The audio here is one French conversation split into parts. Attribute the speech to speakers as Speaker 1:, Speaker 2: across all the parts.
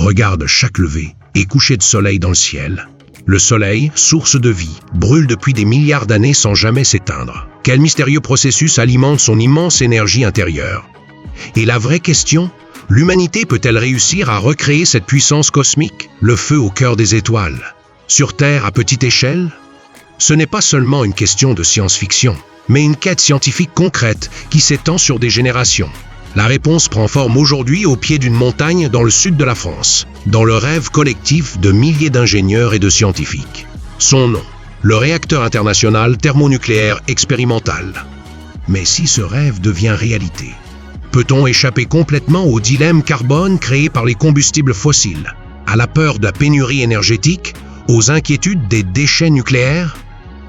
Speaker 1: regarde chaque lever et coucher de soleil dans le ciel. Le soleil, source de vie, brûle depuis des milliards d'années sans jamais s'éteindre. Quel mystérieux processus alimente son immense énergie intérieure? Et la vraie question, l'humanité peut-elle réussir à recréer cette puissance cosmique, le feu au cœur des étoiles, sur Terre à petite échelle? Ce n'est pas seulement une question de science-fiction, mais une quête scientifique concrète qui s'étend sur des générations. La réponse prend forme aujourd'hui au pied d'une montagne dans le sud de la France, dans le rêve collectif de milliers d'ingénieurs et de scientifiques. Son nom, le réacteur international thermonucléaire expérimental. Mais si ce rêve devient réalité, peut-on échapper complètement au dilemme carbone créé par les combustibles fossiles, à la peur de la pénurie énergétique, aux inquiétudes des déchets nucléaires?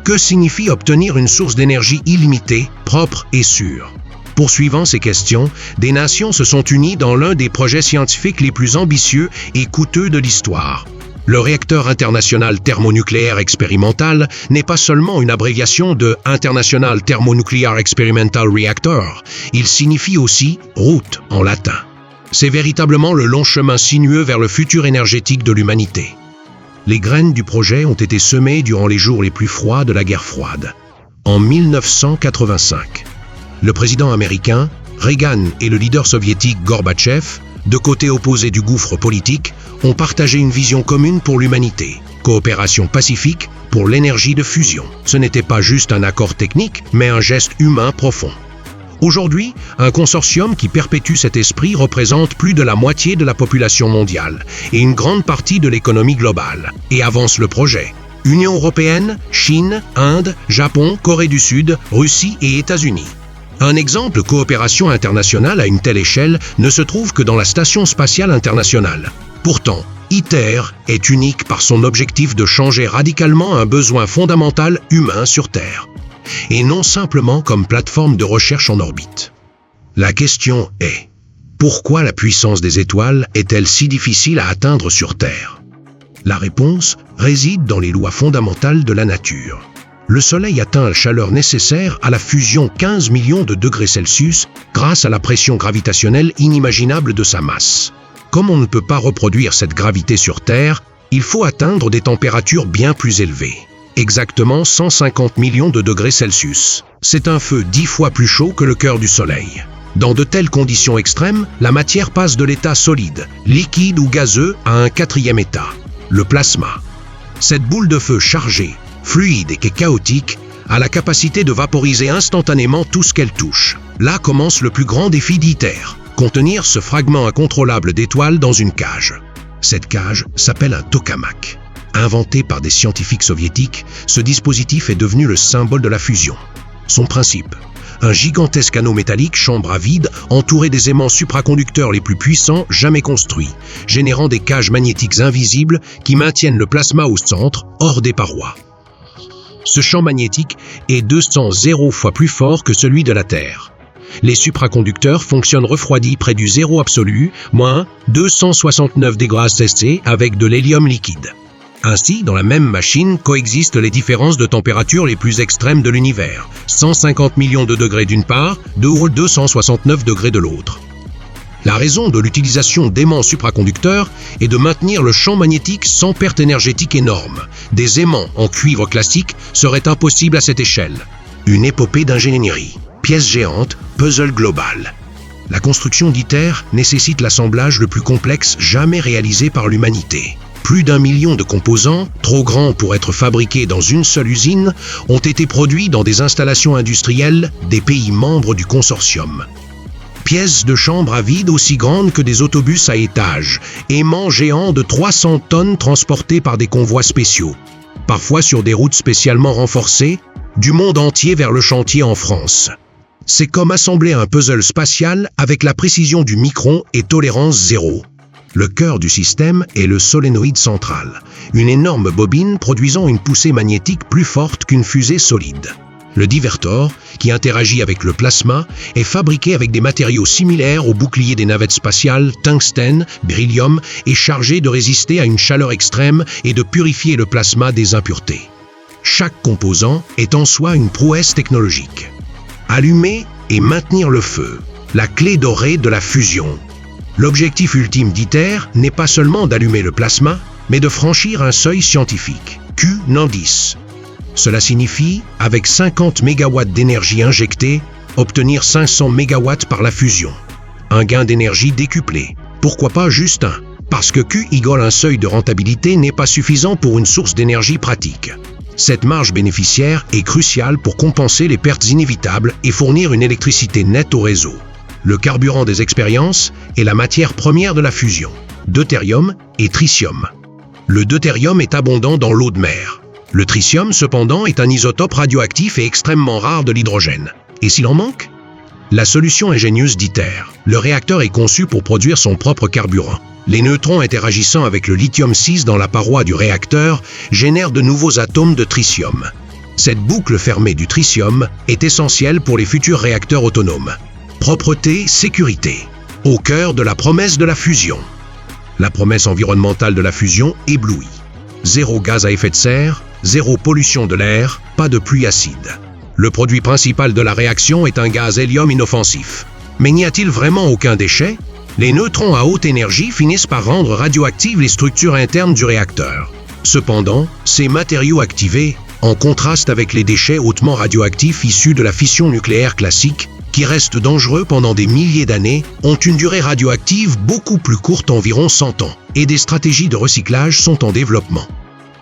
Speaker 1: Que signifie obtenir une source d'énergie illimitée, propre et sûre? Poursuivant ces questions, des nations se sont unies dans l'un des projets scientifiques les plus ambitieux et coûteux de l'histoire. Le réacteur international thermonucléaire expérimental n'est pas seulement une abréviation de International Thermonuclear Experimental Reactor, il signifie aussi « route » en latin. C'est véritablement le long chemin sinueux vers le futur énergétique de l'humanité. Les graines du projet ont été semées durant les jours les plus froids de la guerre froide. En 1985, le président américain, Reagan, et le leader soviétique Gorbatchev, de côtés opposés du gouffre politique, ont partagé une vision commune pour l'humanité. Coopération pacifique pour l'énergie de fusion. Ce n'était pas juste un accord technique, mais un geste humain profond. Aujourd'hui, un consortium qui perpétue cet esprit représente plus de la moitié de la population mondiale et une grande partie de l'économie globale, et avance le projet. Union européenne, Chine, Inde, Japon, Corée du Sud, Russie et États-Unis. Un exemple de coopération internationale à une telle échelle ne se trouve que dans la Station spatiale internationale. Pourtant, ITER est unique par son objectif de changer radicalement un besoin fondamental humain sur Terre, et non simplement comme plateforme de recherche en orbite. La question est, pourquoi la puissance des étoiles est-elle si difficile à atteindre sur Terre? La réponse réside dans les lois fondamentales de la nature. Le Soleil atteint la chaleur nécessaire à la fusion 15 millions de degrés Celsius grâce à la pression gravitationnelle inimaginable de sa masse. Comme on ne peut pas reproduire cette gravité sur Terre, il faut atteindre des températures bien plus élevées. Exactement 150 millions de degrés Celsius. C'est un feu 10 fois plus chaud que le cœur du Soleil. Dans de telles conditions extrêmes, la matière passe de l'état solide, liquide ou gazeux à un quatrième état, le plasma. Cette boule de feu chargée, fluide et chaotique, a la capacité de vaporiser instantanément tout ce qu'elle touche. Là commence le plus grand défi d'ITER, contenir ce fragment incontrôlable d'étoiles dans une cage. Cette cage s'appelle un tokamak. Inventé par des scientifiques soviétiques, ce dispositif est devenu le symbole de la fusion. Son principe, un gigantesque anneau métallique chambre à vide entouré des aimants supraconducteurs les plus puissants jamais construits, générant des cages magnétiques invisibles qui maintiennent le plasma au centre, hors des parois. Ce champ magnétique est 200 fois plus fort que celui de la Terre. Les supraconducteurs fonctionnent refroidis près du zéro absolu, moins 269 degrés Celsius avec de l'hélium liquide. Ainsi, dans la même machine coexistent les différences de température les plus extrêmes de l'univers, 150 millions de degrés d'une part, 269 degrés de l'autre. La raison de l'utilisation d'aimants supraconducteurs est de maintenir le champ magnétique sans perte énergétique énorme. Des aimants en cuivre classique seraient impossibles à cette échelle. Une épopée d'ingénierie, pièce géante, puzzle global. La construction d'ITER nécessite l'assemblage le plus complexe jamais réalisé par l'humanité. Plus d'1 million de composants, trop grands pour être fabriqués dans une seule usine, ont été produits dans des installations industrielles des pays membres du consortium. Pièces de chambre à vide aussi grandes que des autobus à étages, aimants géants de 300 tonnes transportés par des convois spéciaux, parfois sur des routes spécialement renforcées, du monde entier vers le chantier en France. C'est comme assembler un puzzle spatial avec la précision du micron et tolérance zéro. Le cœur du système est le solénoïde central, une énorme bobine produisant une poussée magnétique plus forte qu'une fusée solide. Le divertor, qui interagit avec le plasma, est fabriqué avec des matériaux similaires au bouclier des navettes spatiales, tungstène, beryllium, et chargé de résister à une chaleur extrême et de purifier le plasma des impuretés. Chaque composant est en soi une prouesse technologique. Allumer et maintenir le feu, la clé dorée de la fusion. L'objectif ultime d'ITER n'est pas seulement d'allumer le plasma, mais de franchir un seuil scientifique, Q-10. Cela signifie, avec 50 MW d'énergie injectée, obtenir 500 MW par la fusion. Un gain d'énergie décuplé. Pourquoi pas juste un? Parce que Q = un seuil de rentabilité n'est pas suffisant pour une source d'énergie pratique. Cette marge bénéficiaire est cruciale pour compenser les pertes inévitables et fournir une électricité nette au réseau. Le carburant des expériences est la matière première de la fusion, deutérium et tritium. Le deutérium est abondant dans l'eau de mer. Le tritium, cependant, est un isotope radioactif et extrêmement rare de l'hydrogène. Et s'il en manque? La solution ingénieuse d'ITER. Le réacteur est conçu pour produire son propre carburant. Les neutrons interagissant avec le lithium-6 dans la paroi du réacteur génèrent de nouveaux atomes de tritium. Cette boucle fermée du tritium est essentielle pour les futurs réacteurs autonomes. Propreté, sécurité. Au cœur de la promesse de la fusion. La promesse environnementale de la fusion éblouit. Zéro gaz à effet de serre, zéro pollution de l'air, pas de pluie acide. Le produit principal de la réaction est un gaz hélium inoffensif. Mais n'y a-t-il vraiment aucun déchet? Les neutrons à haute énergie finissent par rendre radioactives les structures internes du réacteur. Cependant, ces matériaux activés, en contraste avec les déchets hautement radioactifs issus de la fission nucléaire classique, qui restent dangereux pendant des milliers d'années, ont une durée radioactive beaucoup plus courte, environ 100 ans, et des stratégies de recyclage sont en développement.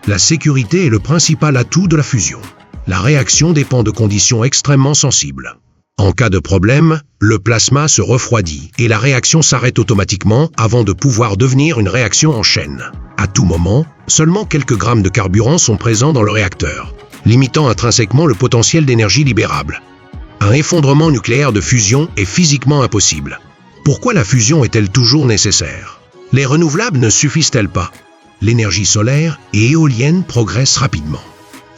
Speaker 1: La sécurité est le principal atout de la fusion. La réaction dépend de conditions extrêmement sensibles. En cas de problème, le plasma se refroidit et la réaction s'arrête automatiquement avant de pouvoir devenir une réaction en chaîne. À tout moment, seulement quelques grammes de carburant sont présents dans le réacteur, limitant intrinsèquement le potentiel d'énergie libérable. Un effondrement nucléaire de fusion est physiquement impossible. Pourquoi la fusion est-elle toujours nécessaire? Les renouvelables ne suffisent-elles pas? L'énergie solaire et éolienne progressent rapidement.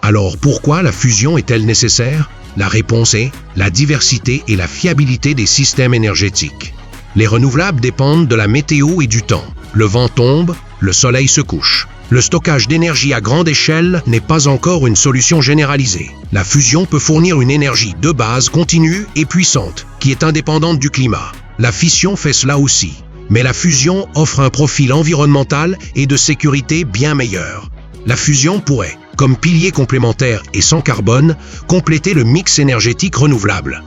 Speaker 1: Alors pourquoi la fusion est-elle nécessaire? La réponse est la diversité et la fiabilité des systèmes énergétiques. Les renouvelables dépendent de la météo et du temps. Le vent tombe, le soleil se couche. Le stockage d'énergie à grande échelle n'est pas encore une solution généralisée. La fusion peut fournir une énergie de base continue et puissante, qui est indépendante du climat. La fission fait cela aussi, mais la fusion offre un profil environnemental et de sécurité bien meilleur. La fusion pourrait, comme pilier complémentaire et sans carbone, compléter le mix énergétique renouvelable.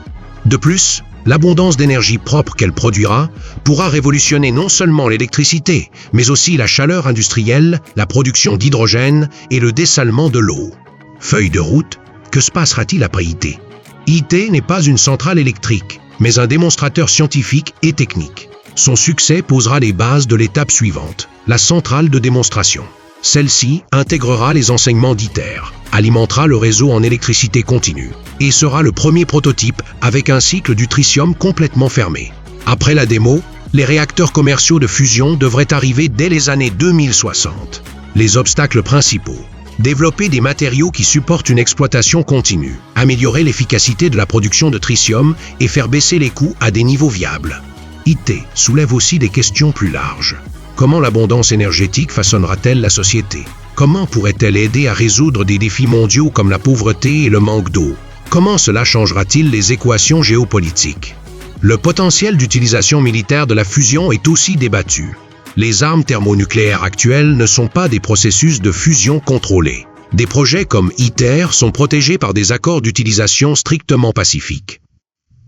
Speaker 1: De plus, l'abondance d'énergie propre qu'elle produira pourra révolutionner non seulement l'électricité, mais aussi la chaleur industrielle, la production d'hydrogène et le dessalement de l'eau. Feuille de route, que se passera-t-il après ITER? ITER n'est pas une centrale électrique, mais un démonstrateur scientifique et technique. Son succès posera les bases de l'étape suivante, la centrale de démonstration. Celle-ci intégrera les enseignements d'ITER, alimentera le réseau en électricité continue et sera le premier prototype avec un cycle du tritium complètement fermé. Après la démo, les réacteurs commerciaux de fusion devraient arriver dès les années 2060. Les obstacles principaux: développer des matériaux qui supportent une exploitation continue, améliorer l'efficacité de la production de tritium et faire baisser les coûts à des niveaux viables. ITER soulève aussi des questions plus larges. Comment l'abondance énergétique façonnera-t-elle la société? Comment pourrait-elle aider à résoudre des défis mondiaux comme la pauvreté et le manque d'eau? Comment cela changera-t-il les équations géopolitiques? Le potentiel d'utilisation militaire de la fusion est aussi débattu. Les armes thermonucléaires actuelles ne sont pas des processus de fusion contrôlés. Des projets comme ITER sont protégés par des accords d'utilisation strictement pacifiques.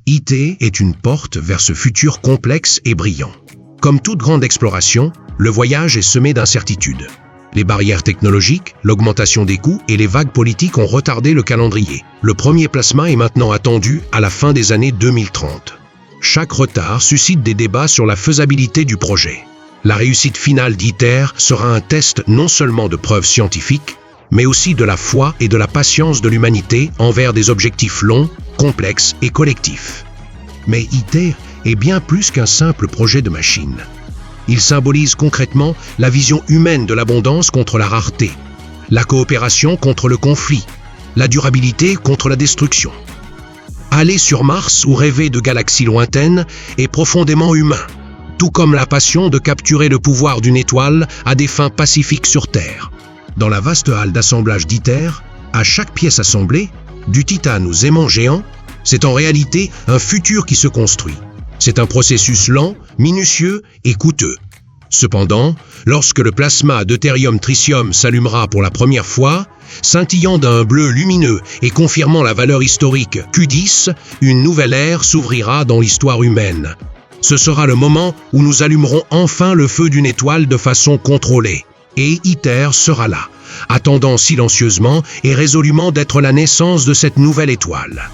Speaker 1: ITER est une porte vers ce futur complexe et brillant. Comme toute grande exploration, le voyage est semé d'incertitudes. Les barrières technologiques, l'augmentation des coûts et les vagues politiques ont retardé le calendrier. Le premier plasma est maintenant attendu à la fin des années 2030. Chaque retard suscite des débats sur la faisabilité du projet. La réussite finale d'ITER sera un test non seulement de preuves scientifiques, mais aussi de la foi et de la patience de l'humanité envers des objectifs longs, complexes et collectifs. Mais ITER est bien plus qu'un simple projet de machine. Il symbolise concrètement la vision humaine de l'abondance contre la rareté, la coopération contre le conflit, la durabilité contre la destruction. Aller sur Mars ou rêver de galaxies lointaines est profondément humain, tout comme la passion de capturer le pouvoir d'une étoile à des fins pacifiques sur Terre. Dans la vaste halle d'assemblage d'ITER, à chaque pièce assemblée, du titane aux aimants géants, c'est en réalité un futur qui se construit. C'est un processus lent, minutieux et coûteux. Cependant, lorsque le plasma deutérium-tritium s'allumera pour la première fois, scintillant d'un bleu lumineux et confirmant la valeur historique Q10, une nouvelle ère s'ouvrira dans l'histoire humaine. Ce sera le moment où nous allumerons enfin le feu d'une étoile de façon contrôlée. Et ITER sera là, attendant silencieusement et résolument d'être la naissance de cette nouvelle étoile.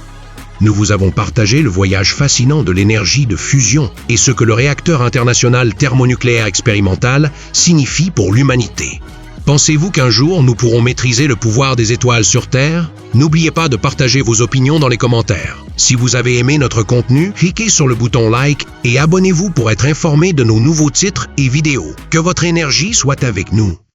Speaker 1: Nous vous avons partagé le voyage fascinant de l'énergie de fusion et ce que le réacteur international thermonucléaire expérimental signifie pour l'humanité. Pensez-vous qu'un jour nous pourrons maîtriser le pouvoir des étoiles sur Terre? N'oubliez pas de partager vos opinions dans les commentaires. Si vous avez aimé notre contenu, cliquez sur le bouton like et abonnez-vous pour être informé de nos nouveaux titres et vidéos. Que votre énergie soit avec nous.